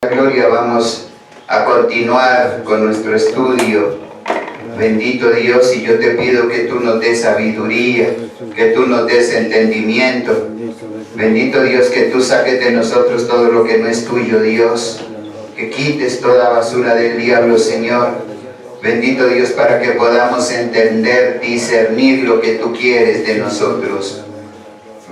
Gloria, vamos a continuar con nuestro estudio. Bendito Dios, y yo te pido que tú nos des sabiduría, que tú nos des entendimiento. Bendito Dios, que tú saques de nosotros todo lo que no es tuyo, Dios. Que quites toda basura del diablo, Señor. Bendito Dios, para que podamos entender, discernir lo que tú quieres de nosotros.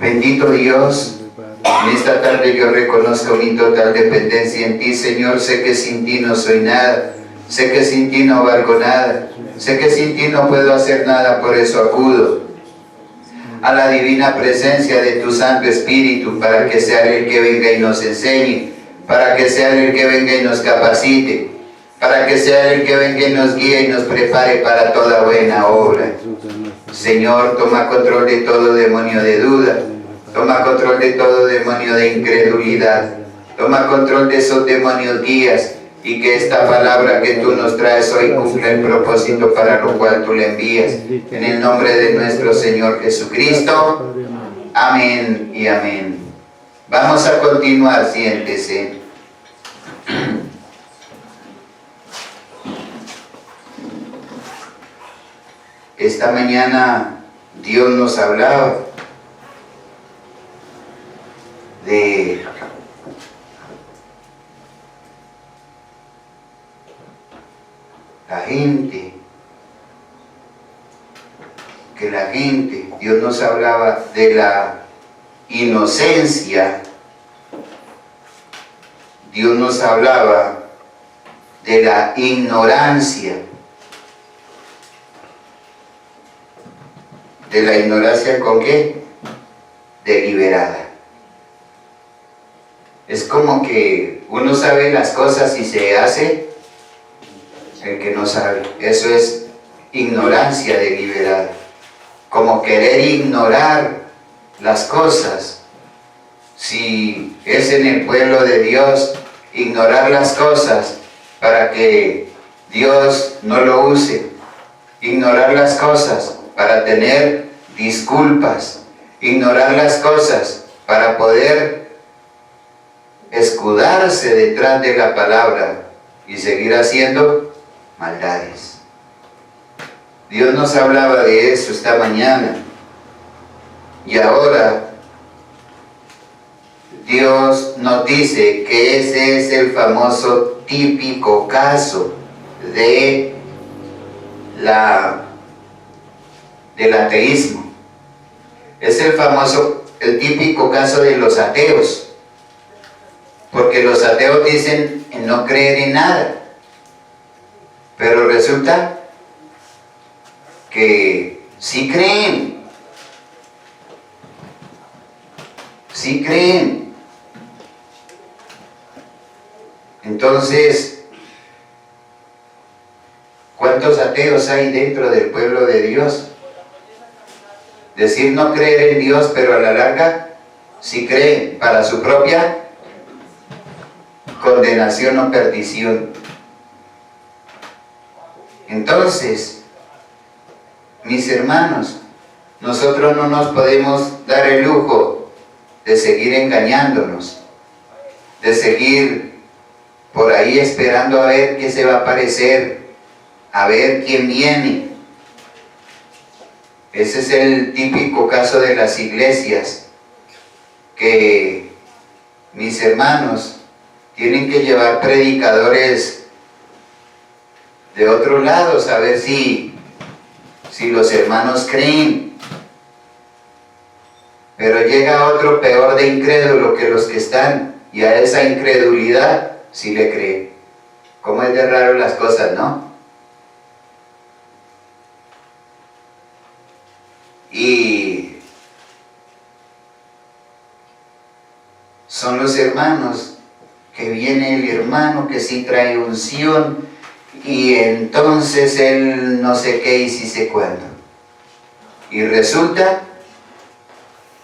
Bendito Dios. En esta tarde yo reconozco mi total dependencia en ti, Señor. Sé que sin ti no soy nada. Sé que sin ti no valgo nada. Sé que sin ti no puedo hacer nada, por eso acudo a la divina presencia de tu Santo Espíritu, para que sea el que venga y nos enseñe, para que sea el que venga y nos capacite, para que sea el que venga y nos guíe y nos prepare para toda buena obra. Señor, toma control de todo demonio de duda. Toma control de todo demonio de incredulidad. Toma control de esos demonios guías, y que esta palabra que tú nos traes hoy cumpla el propósito para lo cual tú le envías. En el nombre de nuestro Señor Jesucristo. Amén y amén. Vamos a continuar, siéntese. Esta mañana Dios nos hablaba de la gente, Dios nos hablaba de la inocencia, Dios nos hablaba de la ignorancia. ¿De la ignorancia con qué? Deliberada. Es como que uno sabe las cosas y se hace el que no sabe. Eso es ignorancia deliberada. Como querer ignorar las cosas. Si es en el pueblo de Dios, ignorar las cosas para que Dios no lo use. Ignorar las cosas para tener disculpas. Ignorar las cosas para poder escudarse detrás de la palabra y seguir haciendo maldades. Dios nos hablaba de eso esta mañana, y ahora Dios nos dice que ese es el famoso típico caso del ateísmo. Es el típico caso de los ateos. Porque los ateos dicen no creer en nada. Pero resulta que sí creen. Sí creen. Entonces, ¿cuántos ateos hay dentro del pueblo de Dios? Decir no creer en Dios, pero a la larga sí creen para su propia condenación o perdición. Entonces, mis hermanos, nosotros no nos podemos dar el lujo de seguir engañándonos, de seguir por ahí esperando a ver qué se va a aparecer, a ver quién viene. Ese es el típico caso de las iglesias, que mis hermanos tienen que llevar predicadores de otros lados a ver si los hermanos creen. Pero llega otro peor de incrédulo que los que están, y a esa incredulidad sí le creen. ¿Cómo es de raro las cosas, no? Y son los hermanos que viene el hermano que sí trae unción, y entonces él no sé qué y sí sé cuándo. Y resulta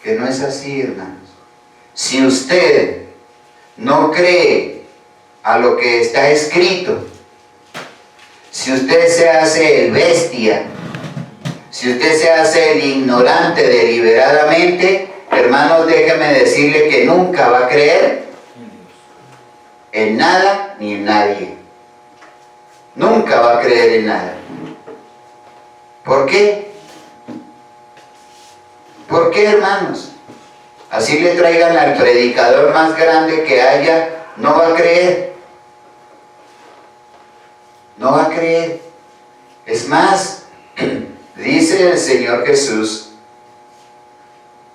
que no es así, hermanos. Si usted no cree a lo que está escrito, si usted se hace el bestia, si usted se hace el ignorante deliberadamente, hermanos, déjeme decirle que nunca va a creer en nada ni en nadie. Nunca va a creer en nada. ¿Por qué? ¿Por qué, hermanos? Así le traigan al predicador más grande que haya, no va a creer. No va a creer. Es más, dice el Señor Jesús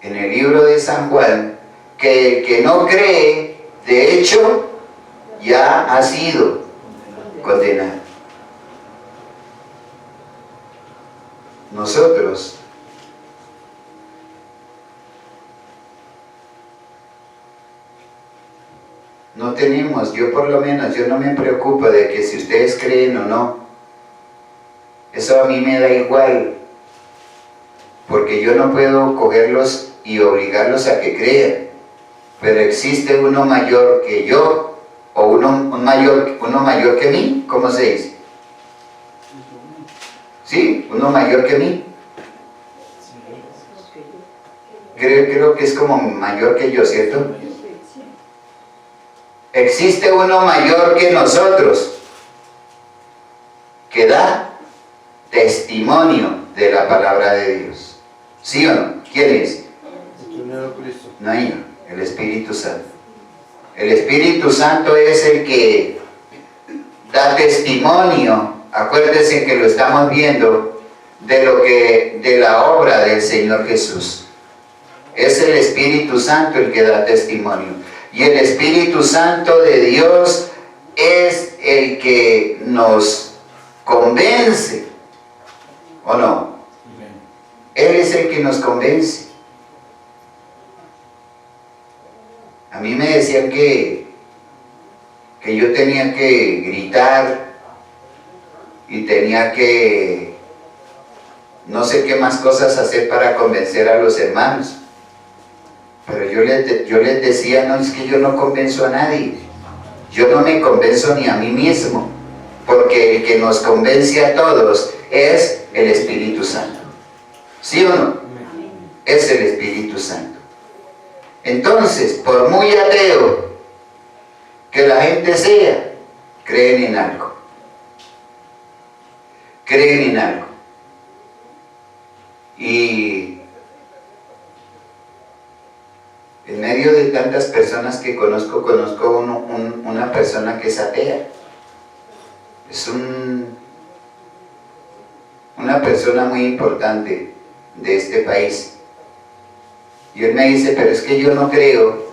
en el libro de San Juan, que el que no cree, de hecho, ya ha sido condenado. Nosotros no tenemos, yo por lo menos, yo no me preocupo de que si ustedes creen o no. Eso a mí me da igual, porque yo no puedo cogerlos y obligarlos a que crean. Pero existe uno mayor que yo, o uno mayor que mí, ¿cómo se dice? ¿Sí? Uno mayor que mí. Creo que es como mayor que yo, ¿cierto? Existe uno mayor que nosotros, que da testimonio de la palabra de Dios. ¿Sí o no? ¿Quién es? No, el Espíritu Santo. El Espíritu Santo es el que da testimonio. Acuérdense que lo estamos viendo de la obra del Señor Jesús. Es el Espíritu Santo el que da testimonio. Y el Espíritu Santo de Dios es el que nos convence. ¿O no? Él es el que nos convence. A mí me decían que yo tenía que gritar y tenía que no sé qué más cosas hacer para convencer a los hermanos. Pero yo les decía, no, es que yo no convenzo a nadie. Yo no me convenzo ni a mí mismo, porque el que nos convence a todos es el Espíritu Santo. ¿Sí o no? Es el Espíritu Santo. Entonces, por muy ateo que la gente sea, creen en algo. Creen en algo. Y en medio de tantas personas que conozco una persona que es atea. Es una persona muy importante de este país. Y él me dice, pero es que yo no creo.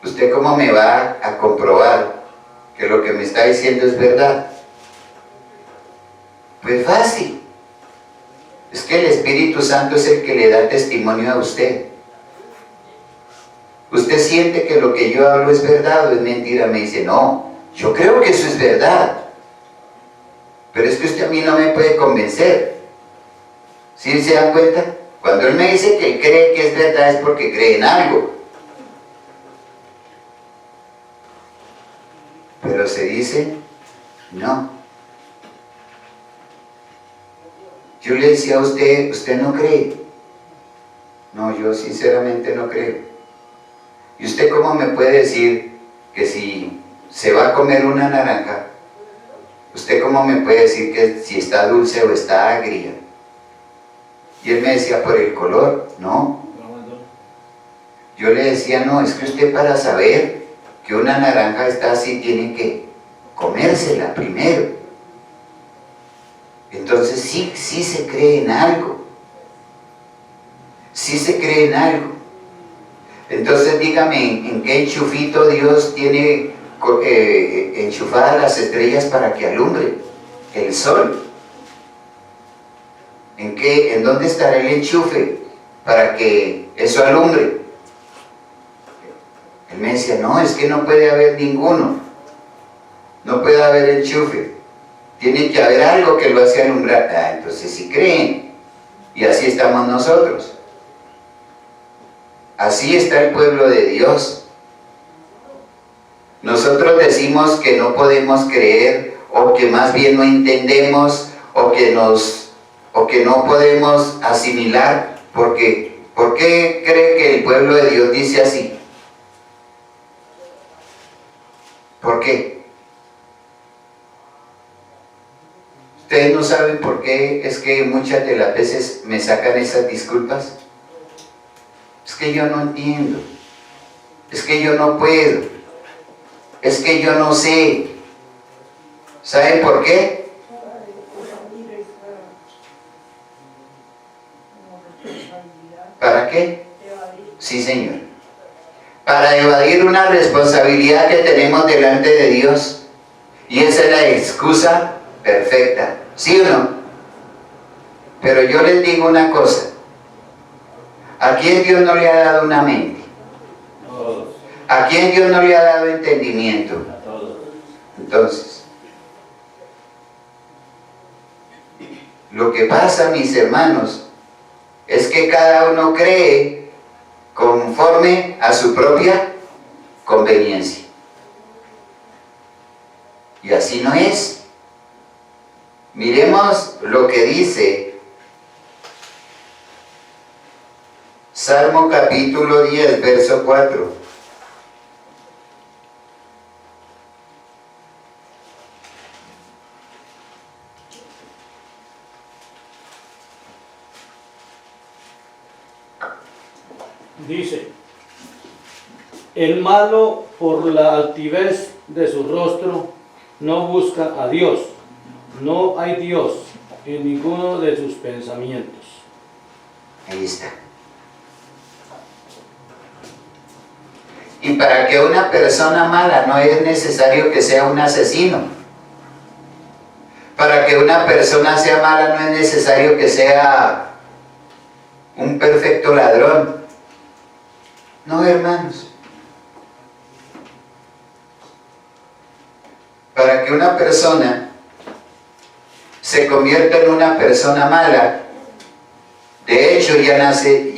¿Usted cómo me va a comprobar que lo que me está diciendo es verdad? Pues fácil. Es que el Espíritu Santo es el que le da testimonio a usted. Usted siente que lo que yo hablo es verdad o es mentira. Me dice, no, yo creo que eso es verdad. Pero es que usted a mí no me puede convencer. ¿Sí se dan cuenta? Cuando él me dice que él cree que es verdad es porque cree en algo. Pero se dice, no. Yo le decía a usted, ¿usted no cree? No, yo sinceramente no creo. ¿Y usted cómo me puede decir que si se va a comer una naranja, usted cómo me puede decir que si está dulce o está agria? Y él me decía, por el color. No. Yo le decía, no, es que usted para saber que una naranja está así tiene que comérsela primero. Entonces sí se cree en algo. Sí se cree en algo. Entonces dígame, ¿en qué enchufito Dios tiene enchufadas las estrellas para que alumbre? El sol. ¿En dónde estará el enchufe para que eso alumbre? Él me decía, no, es que no puede haber ninguno. No puede haber enchufe. Tiene que haber algo que lo hace alumbrar. Ah, entonces sí creen. Y así estamos nosotros. Así está el pueblo de Dios. Nosotros decimos que no podemos creer, o que más bien no entendemos, o que no podemos asimilar. ¿Por qué? ¿Por qué cree que el pueblo de Dios dice así? ¿Por qué? ¿Ustedes no saben por qué es que muchas de las veces me sacan esas disculpas? Es que yo no entiendo. Es que yo no puedo. Es que yo no sé. ¿Saben por qué? ¿Para qué? Sí, Señor. Para evadir una responsabilidad que tenemos delante de Dios. Y esa es la excusa perfecta. ¿Sí o no? Pero yo les digo una cosa. ¿A quién Dios no le ha dado una mente? ¿A quién Dios no le ha dado entendimiento? Entonces, lo que pasa, mis hermanos, es que cada uno cree conforme a su propia conveniencia. Y así no es. Miremos lo que dice Salmo capítulo 10, verso 4. Dice: el malo por la altivez de su rostro no busca a Dios, no hay Dios en ninguno de sus pensamientos. Ahí está. Y para que una persona mala no es necesario que sea un asesino. Para que una persona sea mala no es necesario que sea un perfecto ladrón. No, hermanos. Para que una persona se convierta en una persona mala, de hecho ya nace,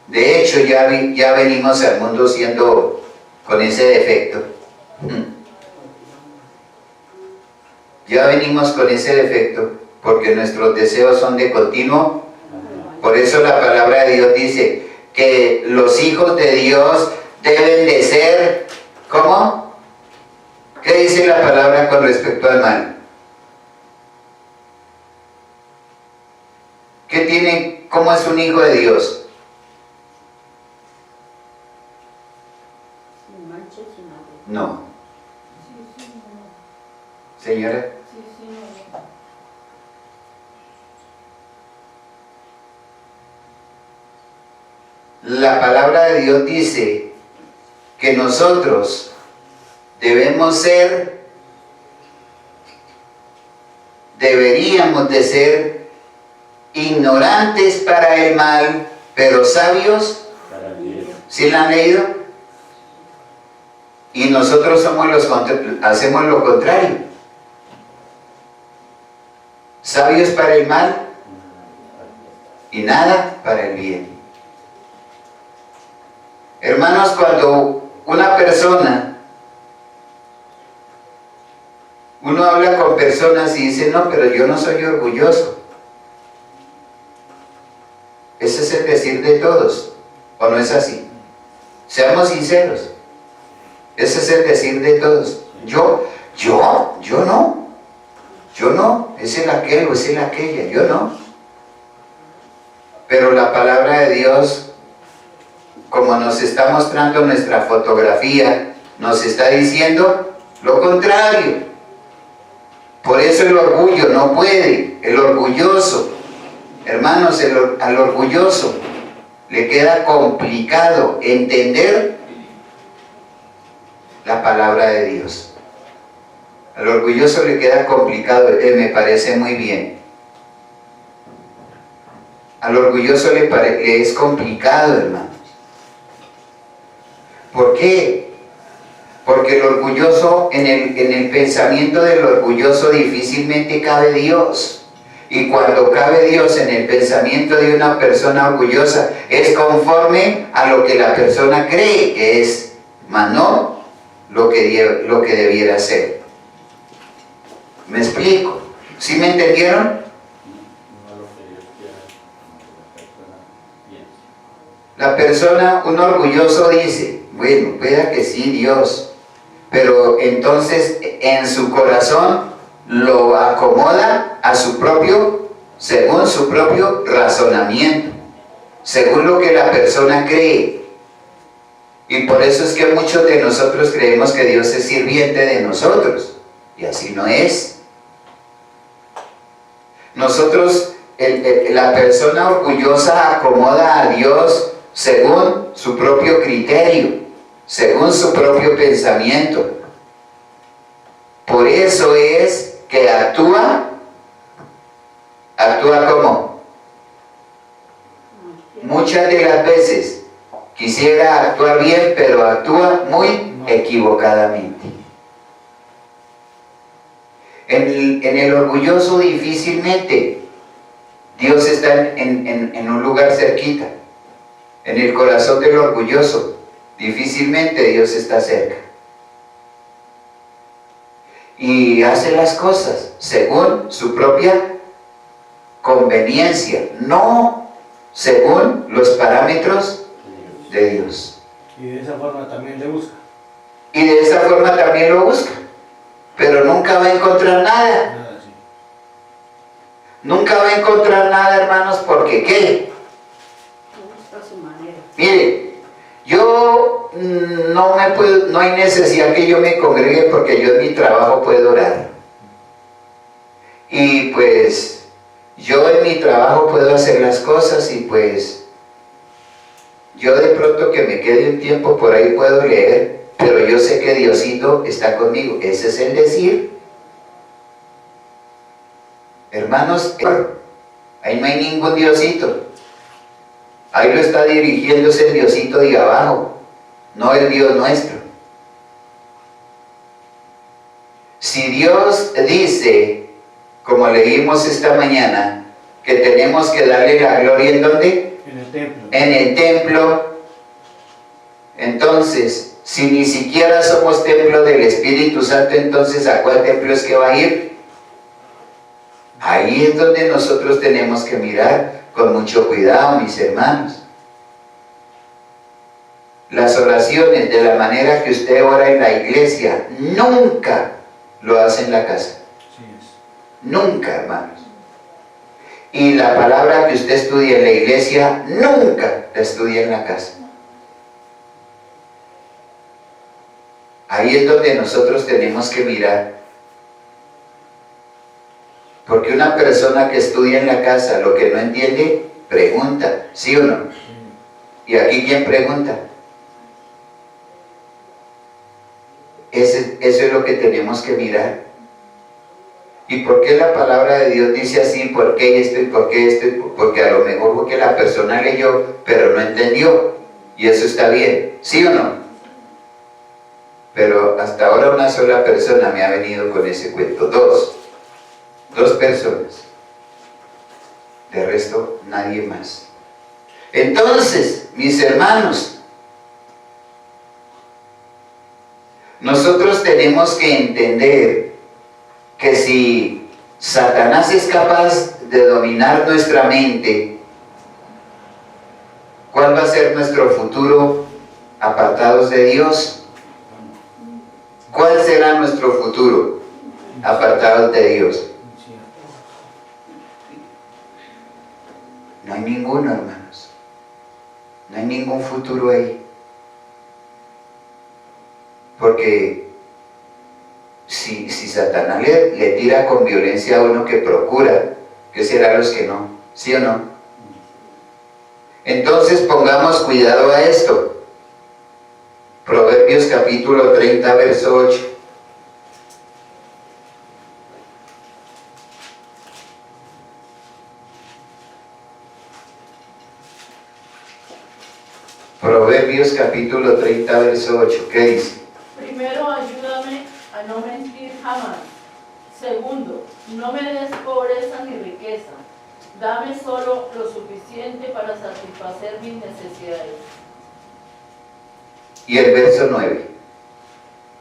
de hecho ya venimos al mundo siendo con ese defecto. Ya venimos con ese defecto, porque nuestros deseos son de continuo. Por eso la palabra de Dios dice que los hijos de Dios deben de ser, ¿cómo? ¿Qué dice la palabra con respecto al mal? ¿Qué tiene? ¿Cómo es un hijo de Dios? Sin mancha, sin arruga. No. Sí, sí, no. Señora. Sí, sí, no. La palabra de Dios dice que nosotros deberíamos de ser ignorantes para el mal, pero sabios. ¿Sí la han leído? Y nosotros hacemos lo contrario. Sabios para el mal y nada para el bien. Hermanos, cuando una persona, uno habla con personas y dice, no, pero yo no soy orgulloso. Ese es el decir de todos, ¿o no es así? Seamos sinceros. Ese es el decir de todos. Yo no, es el aquel o es el aquella, yo no. Pero la palabra de Dios, como nos está mostrando nuestra fotografía, nos está diciendo lo contrario. Por eso el orgullo no puede, el orgulloso, hermanos, al orgulloso le queda complicado entender la palabra de Dios. Al orgulloso le queda complicado, me parece muy bien. Al orgulloso le es complicado, hermanos. ¿Por qué? Porque el orgulloso, en el pensamiento del orgulloso difícilmente cabe Dios. Y cuando cabe Dios en el pensamiento de una persona orgullosa, es conforme a lo que la persona cree que es, mas no lo que debiera ser. ¿Me explico? ¿Sí me entendieron? La persona, un orgulloso dice, bueno, pueda que sí, Dios, pero entonces en su corazón lo acomoda a su propio, según su propio razonamiento, según lo que la persona cree. Y por eso es que muchos de nosotros creemos que Dios es sirviente de nosotros, y así no es. Nosotros, la persona orgullosa acomoda a Dios según su propio criterio, según su propio pensamiento. Por eso es que actúa ¿cómo? Muchas de las veces quisiera actuar bien, pero actúa muy equivocadamente. En el orgulloso difícilmente Dios está en un lugar cerquita. En el corazón del orgulloso difícilmente Dios está cerca. Y hace las cosas según su propia conveniencia, no según los parámetros de Dios. Y de esa forma también le busca. Y de esa forma también lo busca. Pero nunca va a encontrar nada. Nada así. Nunca va a encontrar nada, hermanos, porque ¿qué? Busca su manera. Mire, yo no hay necesidad que yo me congregue porque yo en mi trabajo puedo orar. Y pues yo en mi trabajo puedo hacer las cosas y pues yo de pronto que me quede un tiempo por ahí puedo leer, pero yo sé que Diosito está conmigo. Ese es el decir. Hermanos, ahí no hay ningún Diosito. Ahí lo está dirigiéndose el Diosito de abajo, no el Dios nuestro. Si Dios dice, como leímos esta mañana, que tenemos que darle la gloria ¿en dónde? En el templo. En el templo. Entonces, si ni siquiera somos templo del Espíritu Santo, entonces ¿a cuál templo es que va a ir? Ahí es donde nosotros tenemos que mirar con mucho cuidado, mis hermanos. Las oraciones de la manera que usted ora en la iglesia, nunca lo hace en la casa. Sí es. Nunca, hermanos. Y la palabra que usted estudia en la iglesia, nunca la estudia en la casa. Ahí es donde nosotros tenemos que mirar. Porque una persona que estudia en la casa lo que no entiende, pregunta, ¿sí o no? ¿Y aquí quién pregunta? Eso es lo que tenemos que mirar. ¿Y por qué la palabra de Dios dice así? ¿Por qué esto y por qué esto? Porque a lo mejor porque la persona leyó, pero no entendió. Y eso está bien, ¿sí o no? Pero hasta ahora una sola persona me ha venido con ese cuento. Dos personas. De resto, nadie más. Entonces, mis hermanos, nosotros tenemos que entender que si Satanás es capaz de dominar nuestra mente, ¿cuál va a ser nuestro futuro apartados de Dios? ¿Cuál será nuestro futuro apartados de Dios? No hay ninguno, hermanos. No hay ningún futuro ahí. Porque si Satanás le tira con violencia a uno que procura, ¿qué será a los que no? ¿Sí o no? Entonces pongamos cuidado a esto. Proverbios capítulo 30, verso 8. Proverbios capítulo 30, verso 8. ¿Qué dice? Primero, ayúdame a no mentir jamás. Segundo, no me des pobreza ni riqueza. Dame solo lo suficiente para satisfacer mis necesidades. Y el verso 9.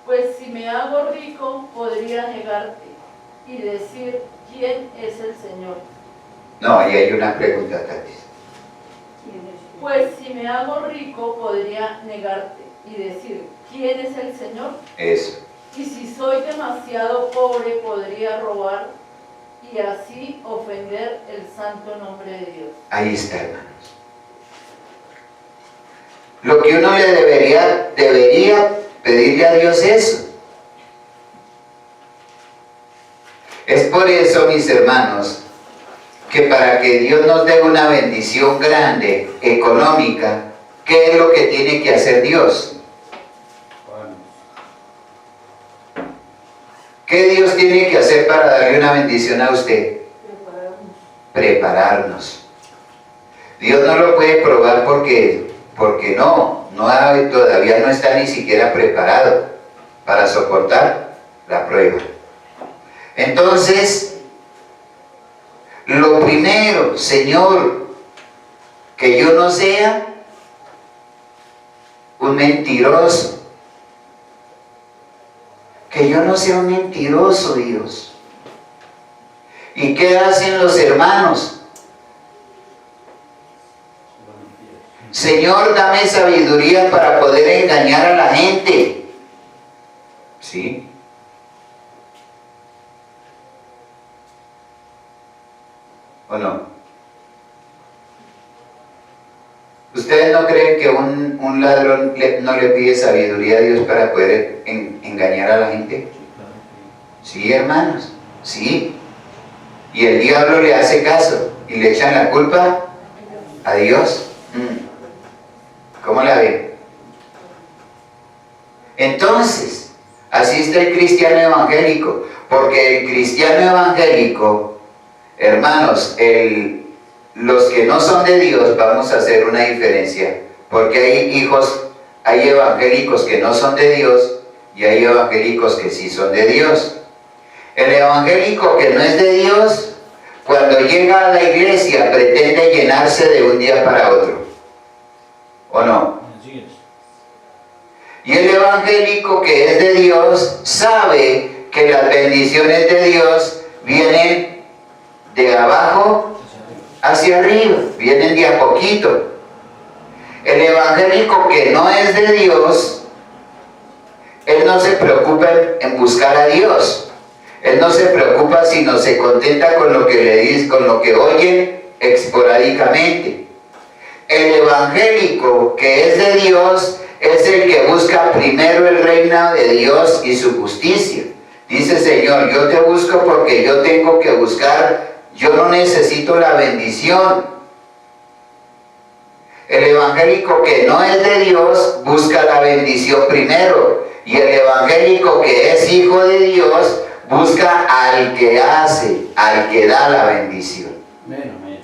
Pues si me hago rico, podría negarte y decir, ¿quién es el Señor? No, ahí hay una pregunta, Tati. Pues si me hago rico, podría negarte y decir, ¿quién es el Señor? Eso. Y si soy demasiado pobre, podría robar y así ofender el santo nombre de Dios. Ahí está, hermanos. Lo que uno le debería pedirle a Dios eso. Es por eso, mis hermanos, que para que Dios nos dé una bendición grande, económica, ¿qué es lo que tiene que hacer Dios? ¿Qué Dios tiene que hacer para darle una bendición a usted? Prepararnos. Dios no lo puede probar porque todavía no está ni siquiera preparado para soportar la prueba. Entonces, lo primero, Señor, que yo no sea un mentiroso. Que yo no sea un mentiroso, Dios. ¿Y qué hacen los hermanos? Señor, dame sabiduría para poder engañar a la gente. ¿Sí? ¿O no? ¿Ustedes no creen que un ladrón no le pide sabiduría a Dios para poder engañar a la gente? Sí, hermanos, sí. Y el diablo le hace caso y le echan la culpa a Dios. ¿Cómo la ven? Entonces, así está el cristiano evangélico, porque el cristiano evangélico, hermanos, los que no son de Dios, vamos a hacer una diferencia, porque hay evangélicos que no son de Dios y hay evangélicos que sí son de Dios. El evangélico que no es de Dios, cuando llega a la iglesia, pretende llenarse de un día para otro. ¿O no? Y el evangélico que es de Dios sabe que las bendiciones de Dios vienen de abajo hacia arriba, vienen de a poquito. El evangélico que no es de Dios, él no se preocupa en buscar a Dios. Él no se preocupa sino se contenta con lo que le dice, con lo que oye esporádicamente. El evangélico que es de Dios es el que busca primero el reino de Dios y su justicia. Dice, Señor, yo te busco porque yo tengo que buscar, yo no necesito la bendición. El evangélico que no es de Dios busca la bendición primero. Y el evangélico que es hijo de Dios busca al que hace, al que da la bendición.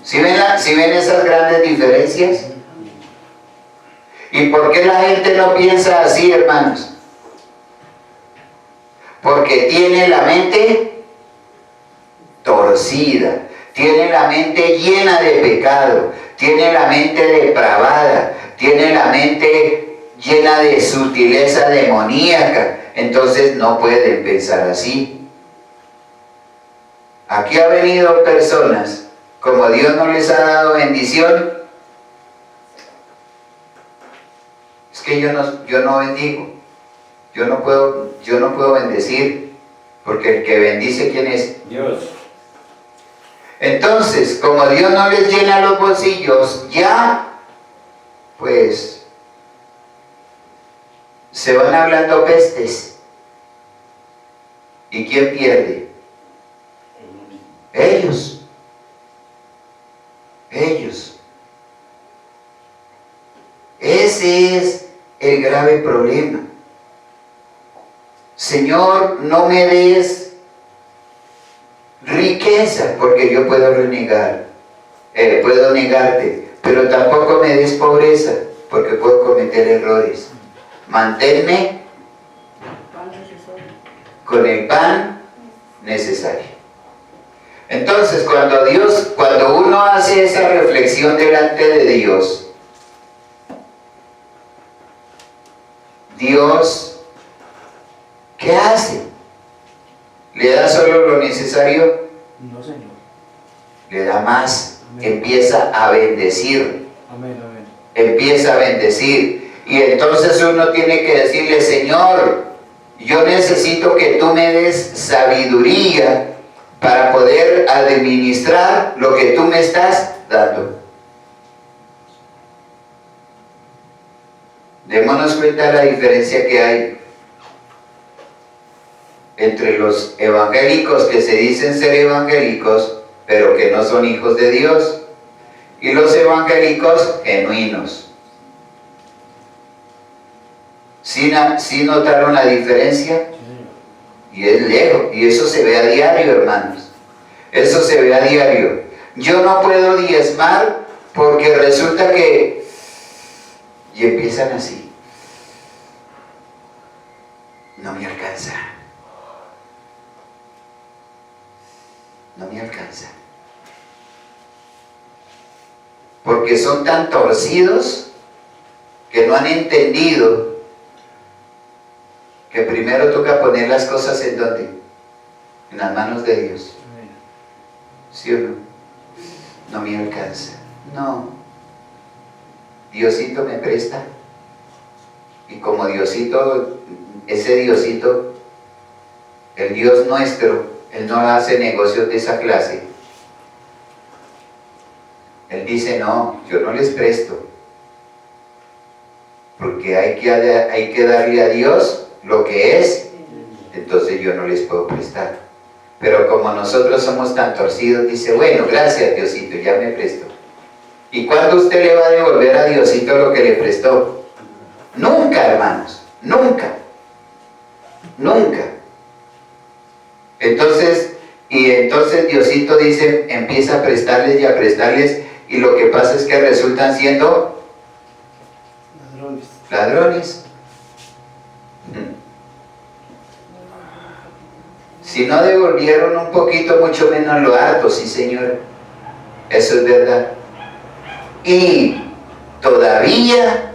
¿Sí ven esas grandes diferencias? ¿Y por qué la gente no piensa así, hermanos? Porque tiene la mente torcida, tiene la mente llena de pecado, tiene la mente depravada, tiene la mente llena de sutileza demoníaca. Entonces no pueden pensar así. Aquí ha venido personas, como Dios no les ha dado bendición, es que yo no bendigo, yo no puedo bendecir, porque el que bendice, ¿quién es? Dios. Entonces, como Dios no les llena los bolsillos, ya, pues, se van hablando pestes. ¿Y quién pierde? Ellos. Ese es el grave problema. Señor, no me des riqueza, porque yo puedo puedo negarte, pero tampoco me des pobreza, porque puedo cometer errores. Manténme con el pan necesario. Entonces, cuando uno hace esa reflexión delante de Dios, ¿qué hace? ¿Le da solo lo necesario? No, Señor. Le da más. Amén. Empieza a bendecir. Amén, amén. Empieza a bendecir. Y entonces uno tiene que decirle, Señor, Yo necesito que tú me des sabiduría para poder administrar lo que tú me estás dando. Démonos cuenta de la diferencia que hay entre los evangélicos que se dicen ser evangélicos, pero que no son hijos de Dios, y los evangélicos genuinos. ¿Sí notaron la diferencia? Y es lejos, y eso se ve a diario, hermanos. Eso se ve a diario. Yo no puedo diezmar porque resulta que... Y empiezan así. No me alcanza. No me alcanza. Porque son tan torcidos que no han entendido que primero toca poner las cosas en ¿dónde? En las manos de Dios. ¿Sí o no? No me alcanza. No. Diosito me presta. Y como Diosito, ese Diosito, el Dios nuestro, Él no hace negocios de esa clase. Él dice, no, yo no les presto. Porque hay que darle a Dios lo que es, entonces yo no les puedo prestar. Pero como nosotros somos tan torcidos, dice, bueno, gracias Diosito, ya me presto. ¿Y cuándo usted le va a devolver a Diosito lo que le prestó? Nunca, hermanos, nunca. Nunca. Entonces Diosito dice, empieza a prestarles y a prestarles, y lo que pasa es que resultan siendo ladrones. Si no devolvieron un poquito, mucho menos lo harto, sí señora. Eso es verdad. Y todavía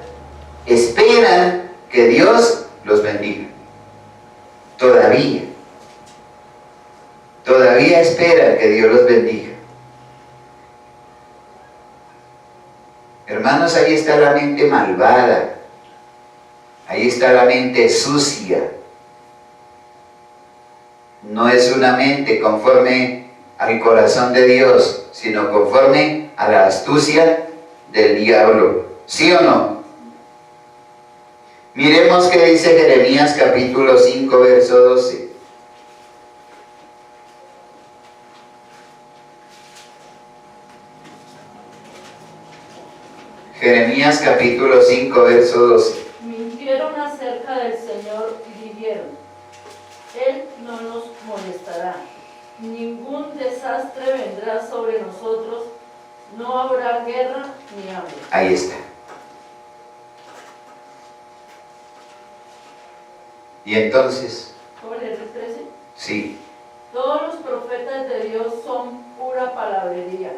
esperan que Dios los bendiga. Todavía esperan que Dios los bendiga. Hermanos, ahí está la mente malvada. Ahí está la mente sucia. No es una mente conforme al corazón de Dios, sino conforme a la astucia del diablo. ¿Sí o no? Miremos qué dice Jeremías capítulo 5, verso 12. Jeremías capítulo 5, verso 12. Mintieron acerca del Señor y dijeron, Él no nos molestará, ningún desastre vendrá sobre nosotros, no habrá guerra ni hambre. Ahí está. Y entonces, ¿Cómo leer el 13? sí, Todos los profetas de Dios son pura palabrería,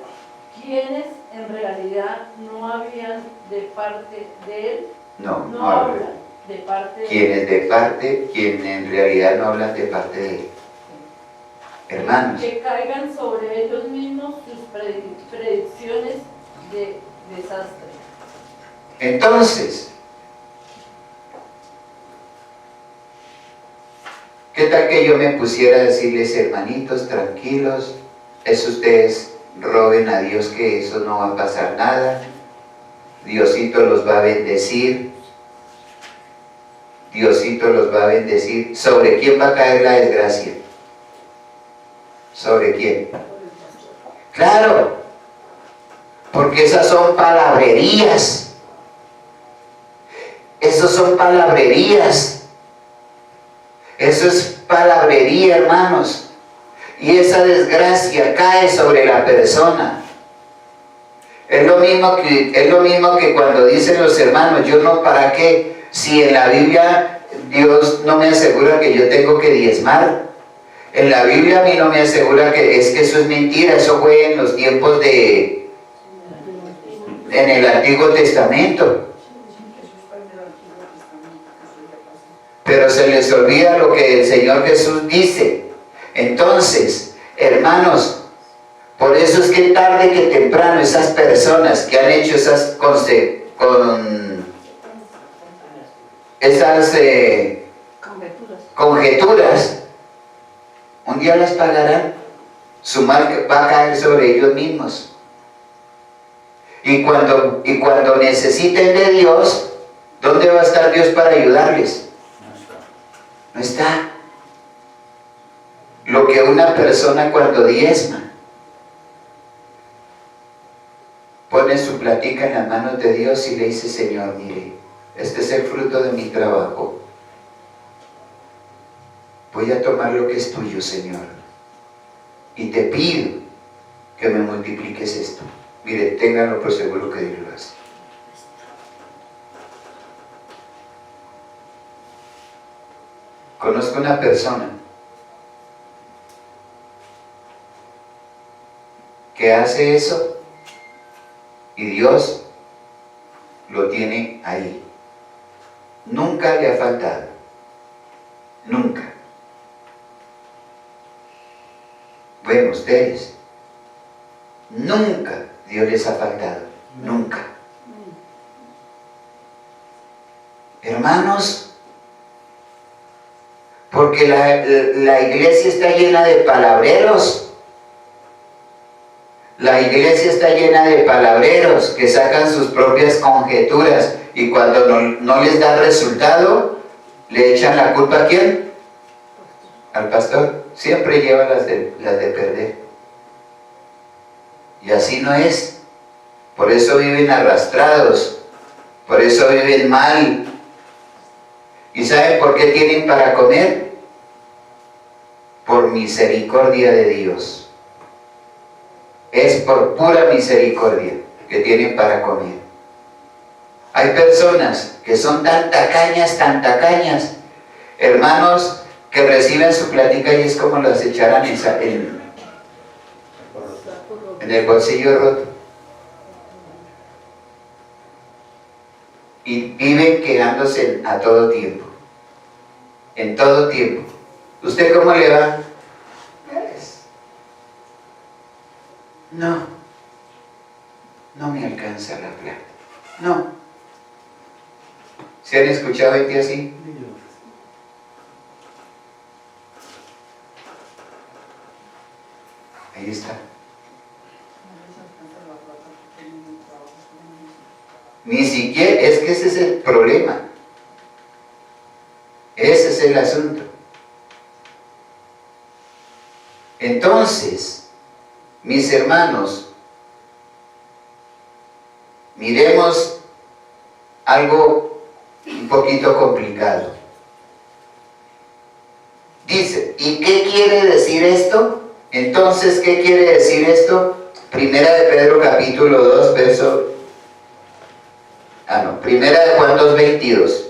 quienes en realidad no habían de parte de Él, no hablan hablan. de parte de Quienes en realidad no hablan de parte de Él. Hermanos, que caigan sobre ellos mismos sus predicciones de desastre. entonces, ¿qué tal que yo me pusiera a decirles, hermanitos, tranquilos, eso ustedes roben a Dios, que eso no va a pasar nada, Diosito los va a bendecir, Diosito los va a bendecir? ¿Sobre quién va a caer la desgracia? ¿Sobre quién? Claro, porque esas son palabrerías. Esos son palabrerías. Eso es palabrería, hermanos. Y esa desgracia cae sobre la persona. Es lo mismo que cuando dicen los hermanos, yo no, ¿para qué? Si en la Biblia Dios no me asegura que yo tengo que diezmar. En la Biblia a mí no me asegura que eso es mentira, eso fue en los tiempos en el Antiguo Testamento. Pero se les olvida lo que el Señor Jesús dice. Entonces, hermanos, por eso es que tarde que temprano esas personas que han hecho esas conjeturas, un día las pagarán. Su mal va a caer sobre ellos mismos. Y cuando necesiten de Dios, ¿dónde va a estar Dios para ayudarles? No está. Lo que una persona cuando diezma, pone su platica en las manos de Dios y le dice: Señor, mire, este es el fruto de mi trabajo. Voy a tomar lo que es tuyo, Señor, y te pido que me multipliques esto. Mire, ténganlo por seguro que Dios lo hace. Conozco una persona que hace eso y Dios lo tiene ahí. Nunca le ha faltado. Nunca. Bueno, ustedes, nunca Dios les ha faltado. Nunca. Hermanos, porque la iglesia está llena de palabreros. La iglesia está llena de palabreros que sacan sus propias conjeturas y cuando no les da resultado, le echan la culpa ¿a quién? Al pastor. Siempre lleva las de perder. Y así no es. Por eso viven arrastrados. Por eso viven mal. ¿Y saben por qué tienen para comer? Por misericordia de Dios. Es por pura misericordia que tienen para comer. Hay personas que son tan tacañas, hermanos, que reciben su plática y es como las echaran en el bolsillo roto. Y viven quejándose a todo tiempo. En todo tiempo. ¿Usted cómo le va? No me alcanza la plata. No. ¿Se han escuchado gente así? Ahí está. Ni siquiera, es que ese es el problema. Ese es el asunto. Entonces, mis hermanos, miremos algo un poquito complicado. Dice, ¿y qué quiere decir esto? Entonces, ¿qué quiere decir esto? Primera de Pedro capítulo 2, Primera de Juan 2:22.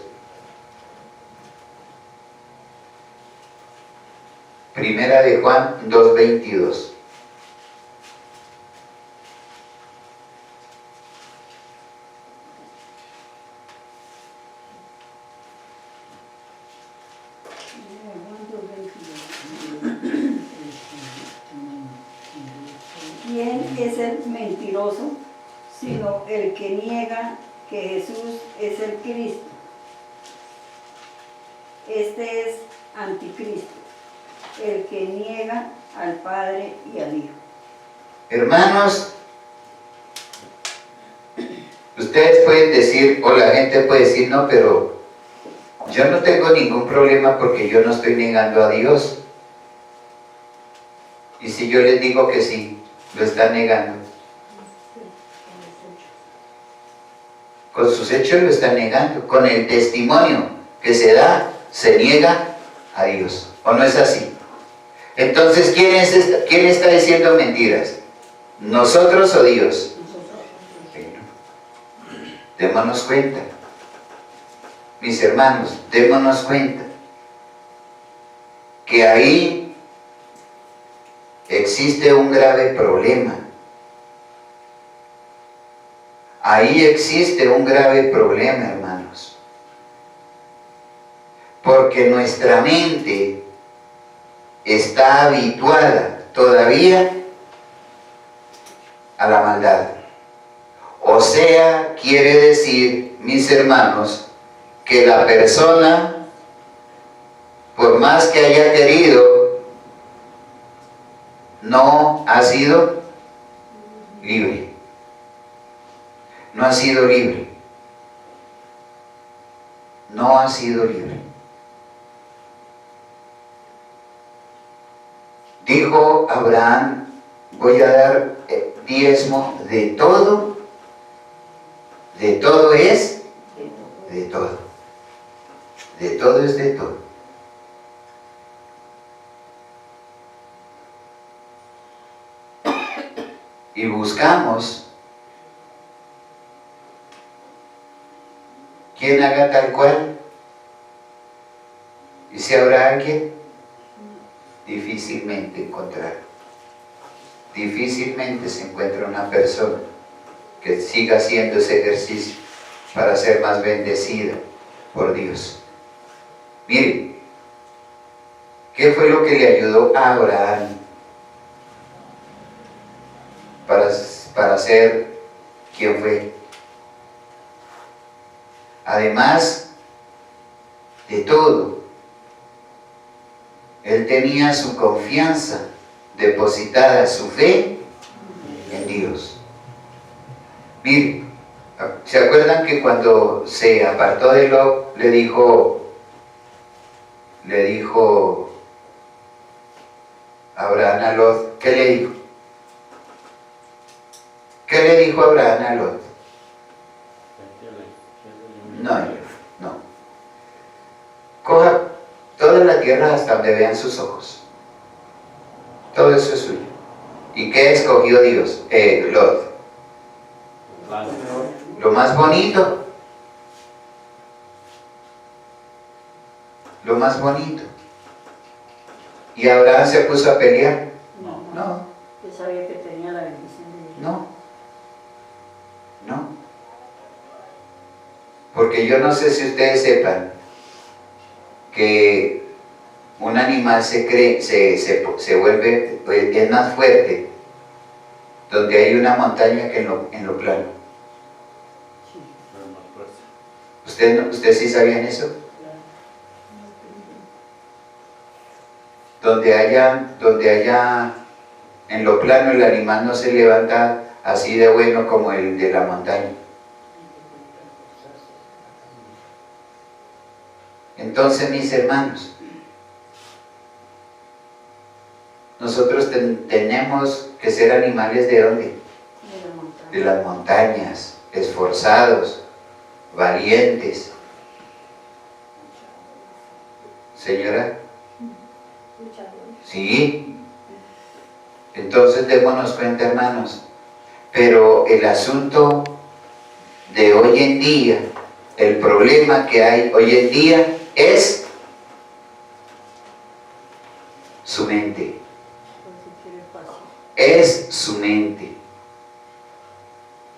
Primera de Juan 2:22. ¿Quién es el mentiroso, sino el que niega que Jesús es el Cristo? Este es anticristo, el que niega al Padre y al Hijo. Hermanos, ustedes pueden decir, o la gente puede decir, no, pero yo no tengo ningún problema porque yo no estoy negando a Dios. Y si yo les digo que sí, lo están negando. Con sus hechos lo están negando. Con el testimonio que se da, se niega a Dios. ¿O no es así? Entonces, ¿quién está diciendo mentiras? ¿Nosotros o Dios? Démonos cuenta. Mis hermanos, démonos cuenta que ahí existe un grave problema. Ahí existe un grave problema, hermanos. Porque nuestra mente está habituada todavía a la maldad. O sea, quiere decir, mis hermanos, que la persona por más que haya querido, no ha sido libre. No ha sido libre. No ha sido libre. Dijo Abraham, voy a dar diezmo de todo. De todo es de todo. De todo es de todo. Y buscamos quien haga tal cual. ¿Y si habrá alguien? Difícilmente encontrar. Difícilmente se encuentra una persona que siga haciendo ese ejercicio para ser más bendecida por Dios. Miren, ¿qué fue lo que le ayudó a Abraham para ser quien fue? Además de todo, él tenía su confianza depositada, su fe en Dios. Miren, ¿se acuerdan que cuando se apartó de Lot, le dijo Abraham a Lot? ¿Qué le dijo? ¿Qué le dijo Abraham a Lot? No. Coja toda la tierra hasta donde vean sus ojos. Todo eso es suyo. ¿Y qué escogió Dios? Lot. Lo más bonito. Lo más bonito. ¿Y Abraham se puso a pelear? No. Yo sabía que tenía la bendición de Dios. No. Porque yo no sé si ustedes sepan que un animal se vuelve, es más fuerte donde hay una montaña que en lo plano. ¿Ustedes sí sabían eso? Donde haya en lo plano, el animal no se levanta así de bueno como el de la montaña. Entonces, mis hermanos, nosotros tenemos que ser animales ¿de dónde? De las montañas, esforzados, valientes. Señora, sí. Entonces démonos cuenta, hermanos. Pero el asunto de hoy en día, el problema que hay hoy en día es su mente. Es su mente.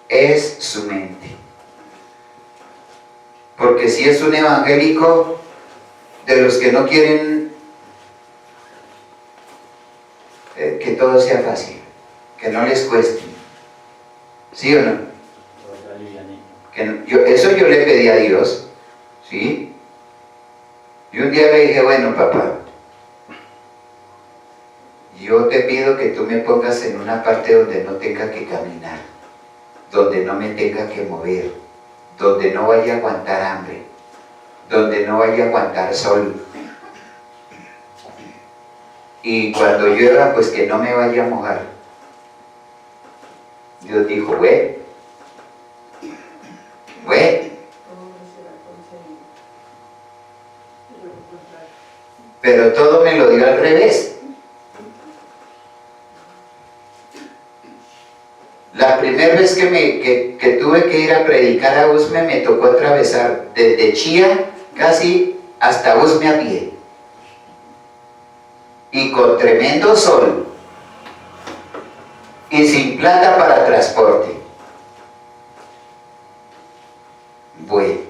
Es su mente. Porque si es un evangélico de los que no quieren que todo sea fácil, que no les cueste, ¿sí o no? Eso yo le pedí a Dios, ¿sí? Y un día le dije, bueno, papá, yo te pido que tú me pongas en una parte donde no tenga que caminar, donde no me tenga que mover, donde no vaya a aguantar hambre, donde no vaya a aguantar sol. Y cuando llueva, pues que no me vaya a mojar. Dios dijo, güey. Pero todo me lo dio al revés. La primera vez que tuve que ir a predicar a Usme, me tocó atravesar desde Chía casi hasta Usme a pie. Y con tremendo sol. Y sin plata para transporte. Bueno,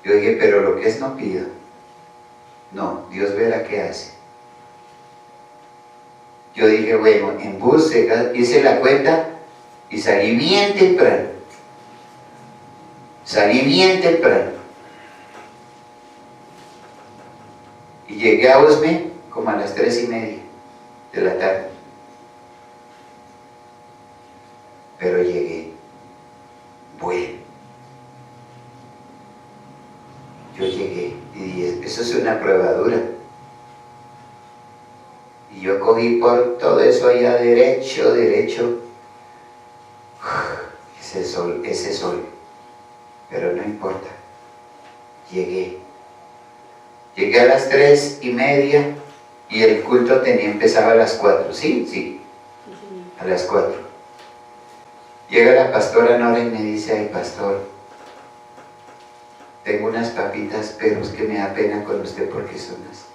yo dije, pero lo que es no pido. No, Dios verá qué hace. Yo dije, bueno, en bus hice la cuenta y salí bien temprano. llegué a Usme como a las 3:30 de la tarde. Pero llegué. Bueno. Yo llegué y dije, eso es una prueba dura. Y yo cogí por todo eso allá derecho. Ese sol. Pero no importa. Llegué. Llegué a las 3:30 y el culto empezaba a las 4. ¿Sí? A las 4. Llega la pastora Nora y me dice, ay pastor, tengo unas papitas, pero es que me da pena con usted porque son así.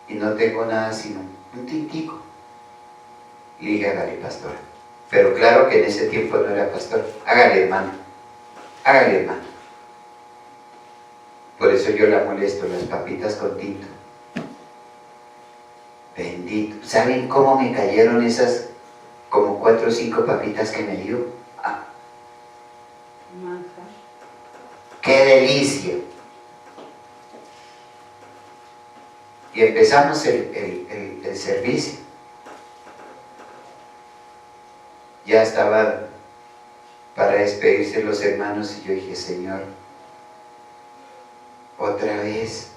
Y no tengo nada sino un tintico. Y dije, hágale pastora. Pero claro que en ese tiempo no era pastor. Hágale hermano. Por eso yo la molesto, las papitas con tinto. Bendito. ¿Saben cómo me cayeron esas como 4 o 5 papitas que me dio? Ah. ¡Qué delicia! Y empezamos el servicio. Ya estaban para despedirse los hermanos y yo dije, Señor, otra vez.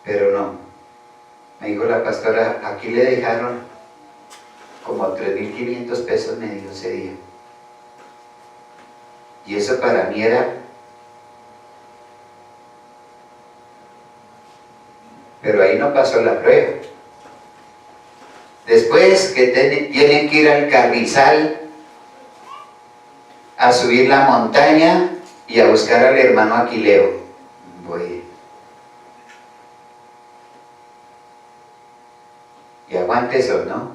Pero no. Me dijo la pastora, aquí le dejaron como 3.500 pesos, me dio ese día. Y eso para mí era... Pero ahí no pasó la prueba. Después que tienen que ir al Carrizal a subir la montaña y a buscar al hermano Aquileo. Voy. Y aguante eso, ¿no?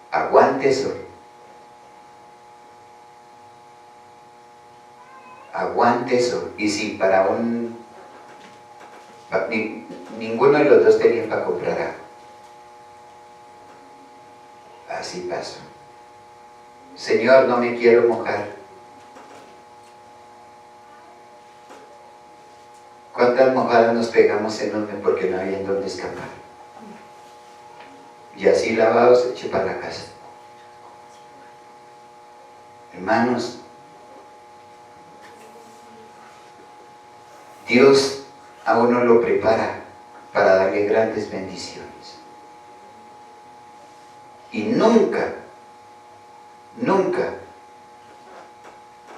Aguante eso. Aguante eso. Y si para ninguno de los dos tenía para comprar algo. Así pasó. Señor, no me quiero mojar. ¿Cuántas mojadas nos pegamos en Usme porque no había en dónde escapar? Y así lavados, eché para la casa. Hermanos, Dios a uno lo prepara para darle grandes bendiciones. Y nunca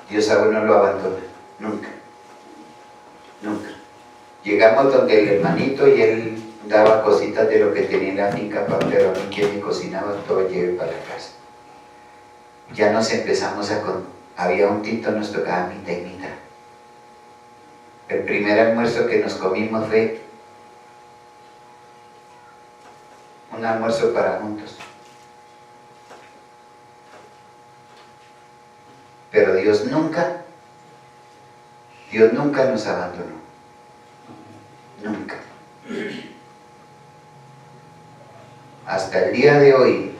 Dios a uno lo abandona. Nunca. Llegamos donde el hermanito y él daba cositas de lo que tenía en la finca, pero a mí quien me cocinaba todo lleve para la casa. Ya nos empezamos había un tinto, nos tocaba mitad y mitad. El primer almuerzo que nos comimos fue un almuerzo para juntos. Pero Dios nunca nos abandonó. Nunca. Hasta el día de hoy,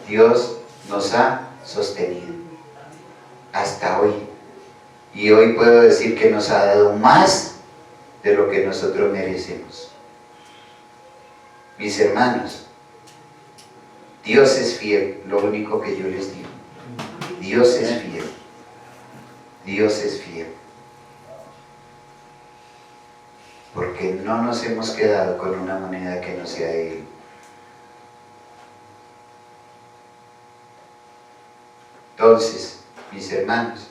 Dios nos ha sostenido. Hasta hoy. Y hoy puedo decir que nos ha dado más de lo que nosotros merecemos. Mis hermanos, Dios es fiel, lo único que yo les digo. Dios es fiel. Dios es fiel. Porque no nos hemos quedado con una moneda que no sea de Él. Entonces, mis hermanos,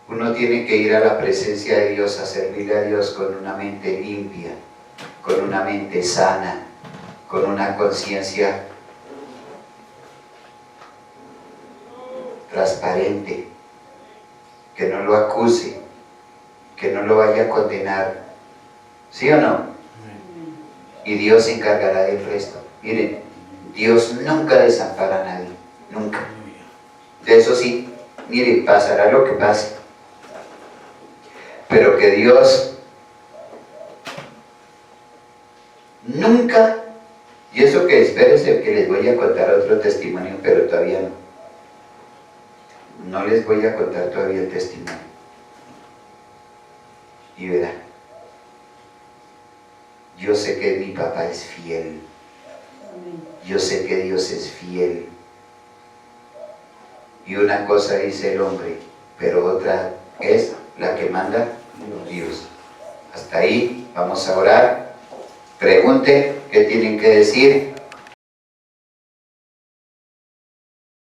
uno tiene que ir a la presencia de Dios, a servirle a Dios con una mente limpia, con una mente sana, con una conciencia transparente, que no lo acuse, que no lo vaya a condenar. ¿Sí o no? Y Dios se encargará del resto. Miren, Dios nunca desampara a nadie, nunca. De eso sí, miren, pasará lo que pase. Pero que Dios nunca Y eso que espérense que les voy a contar otro testimonio, pero todavía no. No les voy a contar todavía el testimonio. Y verá, yo sé que mi papá es fiel. Yo sé que Dios es fiel. Y una cosa dice el hombre, pero otra es la que manda Dios. Hasta ahí, vamos a orar. Pregunte qué tienen que decir.